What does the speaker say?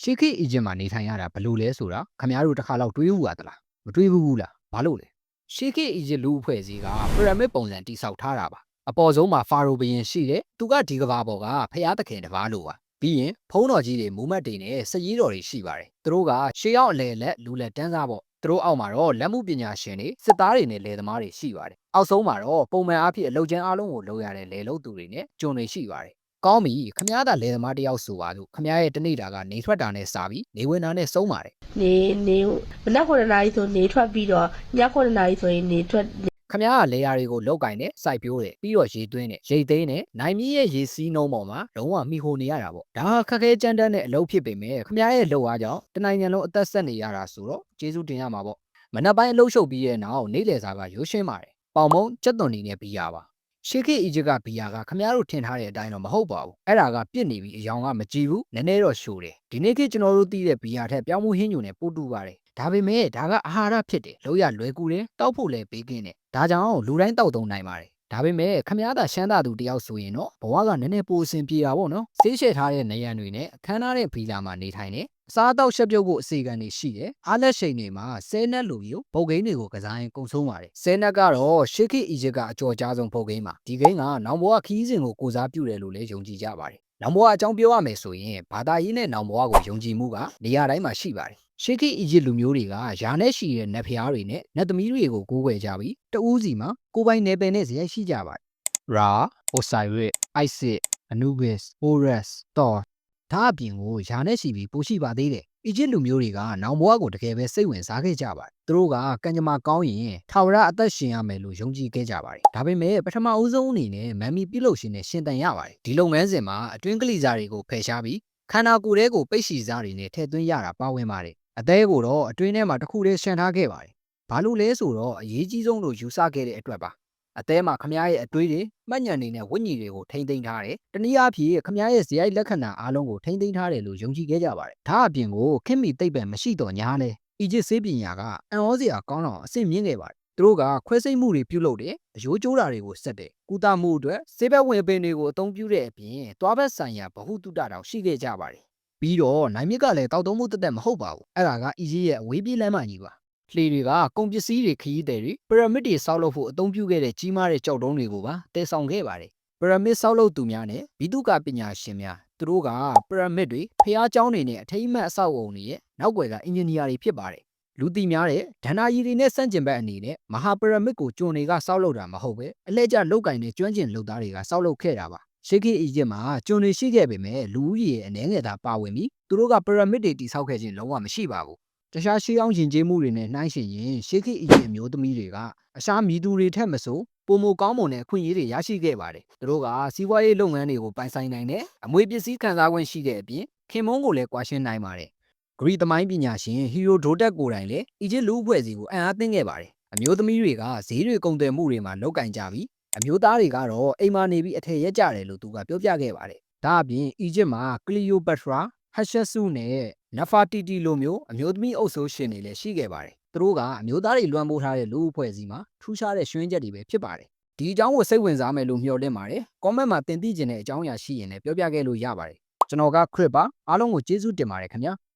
ရှေးခေတ်အီဂျစ်မှာနေထိုင်ရတာဘလို့လဲဆိုတာခမားတို့တစ်ခါလောက်တွေးဘူးလားမတွေးဘူးလားဘာလို့လဲရှေးခေတ်အီဂျစ်လူအဖွဲ့အစည်းကပရမစ်ပုံစံတိဆောက်ထားတာပါအပေါ်ဆုံးမှာဖာရိုဘုရင်ရှိတယ်သူကဒီကဘာပေါ်ကဖျားသခင်တစ်ပါးလို့ပါပြီးရင်ဖုံးတော်ကြီးတွေမူမတ်တွေနဲ့စည်ကြီးတော်တွေရှိပါတယ်သူတို့ကရှေးရောက်အလဲလက်လူလက်တန်းစားပေါ့သူတို့အောက်မှာတော့လက်မှုပညာရှင်တွေစစ်သားတွေနဲ့လယ်သမားတွေရှိပါတယ်အောက်ဆုံးမှာတော့ပုံမှန်အားဖြင့်အလုပ်ကျန်းအားလုံးကိုလုပ်ရတဲ့လယ်လုပ်သူတွေနဲ့ကျွန်တွေရှိပါတယ်ကောင်းပြီခမားသားလယ်သမားတယောက်ဆိုပါစို့ခမားရဲ့တနေ့တာကနေထွက်တာနဲ့စာပြီးနေဝင်တာနဲ့ဆုံးပါတယ်နေမနက်9နာရီဆိုနေထွက်ပြီးတော့ည9နာရီဆိုရင်နေထွက်ခမားကလေယာတွေကိုလောက်ကင်နဲ့စိုက်ပျိုးတယ်ပြီးတော့ရေသွင်းတယ်ရိတ်သိမ်းတယ်နိုင်မြင့်ရဲ့ရေစီးနှုံးပေါ်မှာလုံးဝမိခိုနေရတာပေါ့ဒါခက်ခဲကြမ်းတမ်းတဲ့အလုပ်ဖြစ်ပေမဲ့ခမားရဲ့လှုပ်အားကြောင့်တနိုင်ငံလုံးအသက်ဆက်နေရတာဆိုတော့ကျေးဇူးတင်ရမှာပေါ့မနက်ပိုင်းအလုပ်ရှုပ်ပြီးရဲ့နောက်နေ့လယ်စာကရိုးရှင်းပါတယ်ပေါင်မုံကြက်သွန်နေနဲ့ဘီယာပါရှေးခေတ်အီဂျစ်ကဘီယာကခမားတို့ထင်ထားတဲ့အတိုင်းတော့မဟုတ်ပါဘူးအဲ့ဒါကပြစ်နေပြီးအယောင်ကမကြည့်ဘူးနည်းနည်းတော့ရှိုးတယ်ဒီနေ့ခေတ်ကျွန်တော်တို့သိတဲ့ဘီယာထက်ပြောင်းမှုဟင်းညူနဲ့ပို့တူပါတယ်ဒါပေမဲ့ဒါကအာဟာရဖြစ်တယ်လို့ရလွယ်ကူတယ်တောက်ဖို့လည်းဘေးကင်းတယ်ဒါကြောင့်လူတိုင်းတောက်သုံးနိုင်ပါတယ်ဒါပေမဲ့ခမားသာရှမ်းသာသူတယောက်ဆိုရင်တော့ဘဝကနည်းနည်းပိုအဆင်ပြေတာပေါ့နော်ဆေးရှည်ထားတဲ့နေရန်တွေနဲ့အခမ်းအနားတဲ့ဘီလာမှာနေထိုင်တယ်အစားအသောက်ရှက်ပြုတ်ဖို့အစီအကံတွေရှိတယ်အားလက်ရှိန်တွေမှာဆဲနက်လိုမျိုးပုတ်ကိန်းတွေကိုကစားရင်ကုံဆုံးပါတယ်ဆဲနက်ကတော့ရှေးခေတ်အီဂျစ်ကအကျော်ကြားဆုံးပုတ်ကိန်းပါဒီကိန်းကနောင်ဘဝခီးစဉ်ကိုကိုစားပြုတယ်လို့လည်းယုံကြည်ကြပါတယ်နောင်ဘဝအကြောင်းပြောရမယ်ဆိုရင်ဘာသာရေးနဲ့နောင်ဘဝကိုယုံကြည်မှုကနေရာတိုင်းမှာရှိပါတယ်ရှေးခေတ်အီဂျစ်လူမျိုးတွေကယာနဲ့ရှိတဲ့နတ်ဖျားတွေနဲ့နတ်သမီးတွေကိုကိုးကွယ်ကြပြီးတဦးစီမှာကိုပိုင်နယ်ပယ်နဲ့ဇယိုက်ရှိကြပါတယ်ရာအိုဆိုင်ရစ်အိုက်စစ်အနူဘစ်အိုရက်စ်တော်ဒါအပြင်ကိုယာနဲ့ရှိပြီးပိုရှိပါသေးတယ်အီဂျစ်လူမျိုးတွေကနောင်ဘဝကိုတကယ်ပဲစိတ်ဝင်စားခဲ့ကြပါတယ်သူတို့ကကံကြမ္မာကောင်းရင်ထာဝရအသက်ရှင်ရမယ်လို့ယုံကြည်ခဲ့ကြပါတယ်ဒါပေမဲ့ပထမအဦးဆုံးအနေနဲ့မမ်မီပြုလုပ်ရှင်နဲ့ရှင်တန်ရပါတယ်ဒီလုပ်ငန်းစဉ်မှာအတွင်းကလေးစားတွေကိုဖယ်ရှားပြီးခန္ဓာကိုယ်ထဲကိုပိတ်ရှိစားတွေနဲ့ထည့်သွင်းရတာပါဝင်ပါတယ်အသေးကိုတော့အတွင်းထဲမှာတစ်ခုတည်းရှန်ထားခဲ့ပါတယ်ဘာလို့လဲဆိုတော့အရေးကြီးဆုံးလို့ယူဆခဲ့တဲ့အတွက်ပါအသေးမှာခမားရဲ့အတွေးတွေမှတ်ဉာဏ်တွေနဲ့ဝိညာဉ်တွေကိုထိမ့်သိမ်းထားတယ်။တနည်းအားဖြင့်ခမားရဲ့ဇယိုက်လက္ခဏာအားလုံးကိုထိမ့်သိမ်းထားတယ်လို့ယုံကြည်ခဲ့ကြပါတယ်။ဒါအပြင်ကိုခင်မီသိပ်ပဲမရှိတော့ညာလဲအီဂျစ်ဆေးပညာကအံ့ဩစရာကောင်းတော့အဆင့်မြင့်ခဲ့ပါတယ်။သူတို့ကခွဲစိတ်မှုတွေပြုလုပ်တယ်။အယိုးကျိုးတာတွေကိုဆက်တယ်။ကုသမှုအတွက်ဆေးဘက်ဝင်ပင်တွေကိုအသုံးပြုတဲ့အပြင်သွားဘက်ဆိုင်ရာဗဟုသုတတောင်ရှိခဲ့ကြပါတယ်။ပြီးတော့နိုင်မြစ်ကလည်းတောက်သုံးမှုတသက်မဟုတ်ပါဘူး။အဲ့ဒါကအီဂျစ်ရဲ့အဝေးပြေးလမ်းမကြီးပါ။လှေတွေကကုန်ပစ္စည်းတွေခရီးသည်တွေပရမစ်တွေဆောက်လုပ်ဖို့အသုံးပြုခဲ့တဲ့ကြီးမားတဲ့ကြောက်တုံးတွေကိုပါတည်ဆောင်ခဲ့ပါတယ်။ပရမစ်ဆောက်လုပ်သူများနဲ့ဘိတုကပညာရှင်များသူတို့ကပရမစ်တွေဖျားเจ้าတွေနဲ့အထိမ့်မှတ်အဆောက်အုံတွေရဲ့နောက်ွယ်ကအင်ဂျင်နီယာတွေဖြစ်ပါတယ်။လူသိများတဲ့ဒဏ္ဍာရီတွေနဲ့စန့်ကျင်ဘက်အနေနဲ့မဟာပရမစ်ကိုကျွန်တွေကဆောက်လုပ်တာမဟုတ်ပဲအလဲကျလောက်ကင်တဲ့ကျွမ်းကျင်လုပ်သားတွေကဆောက်လုပ်ခဲ့တာပါ။ရှေးခေတ်အီဂျစ်မှာကျွန်တွေရှိခဲ့ပေမဲ့လူဦးရေအနည်းငယ်သာပါဝင်ပြီးသူတို့ကပရမစ်တွေတိဆောက်ခဲ့ခြင်းလုံးဝမရှိပါဘူး။တခြားရှေးအောင်ယဉ်ကျေးမှုတွေနဲ့နှိုင်းယှဉ်ရင်ရှေးခေတ်အီဂျစ်မျိုးသမီးတွေကအရှားမြည်သူတွေထက်မဆိုပုံမကောင်းမွန်တဲ့အခွင့်အရေးတွေရရှိခဲ့ပါတယ်။သူတို့ကစီးပွားရေးလုပ်ငန်းတွေကိုပိုင်ဆိုင်နိုင်တဲ့အမွေပစ္စည်းခံစား권ရှိတဲ့အပြင်ခင်မုန်းကိုလည်းကွာရှင်းနိုင်ပါတယ်။ဂရိသမိုင်းပညာရှင်ဟီရိုဒိုတက်ကိုယ်တိုင်လည်းအီဂျစ်လူအဖွဲ့အစည်းကိုအံ့အားသင့်ခဲ့ပါတယ်။အမျိုးသမီးတွေကဈေးတွေကုန်သွယ်မှုတွေမှာလောက်ကင်ကြပြီးအမျိုးသားတွေကတော့အိမ်မာနေပြီးအထည်ရက်ကြတယ်လို့သူကပြောပြခဲ့ပါတယ်။ဒါအပြင်အီဂျစ်မှာကလီယိုပက်ထရာဟက်ရှက်ဆုနဲ့နဖာတီတီလိုမျိုးအမျိုးသမီးအုပ်စိုးရှင်တွေလည်းရှိခဲ့ပါတယ်။သူတို့ကအမျိုးသားတွေလွှမ်းမိုးထားတဲ့လူအဖွဲ့အစည်းမှာထူးခြားတဲ့ရွှင်ချက်တွေပဲဖြစ်ပါတယ်။ဒီအကြောင်းကိုစိတ်ဝင်စားမယ်လို့မျှော်လင့်ပါတယ်။ comment မှာသင်သိချင်တဲ့အကြောင်းအရာရှိရင်လည်းပြောပြခဲ့လို့ရပါတယ်။ကျွန်တော်ကခရစ်ပါအားလုံးကိုကျေးဇူးတင်ပါတယ်ခင်ဗျာ။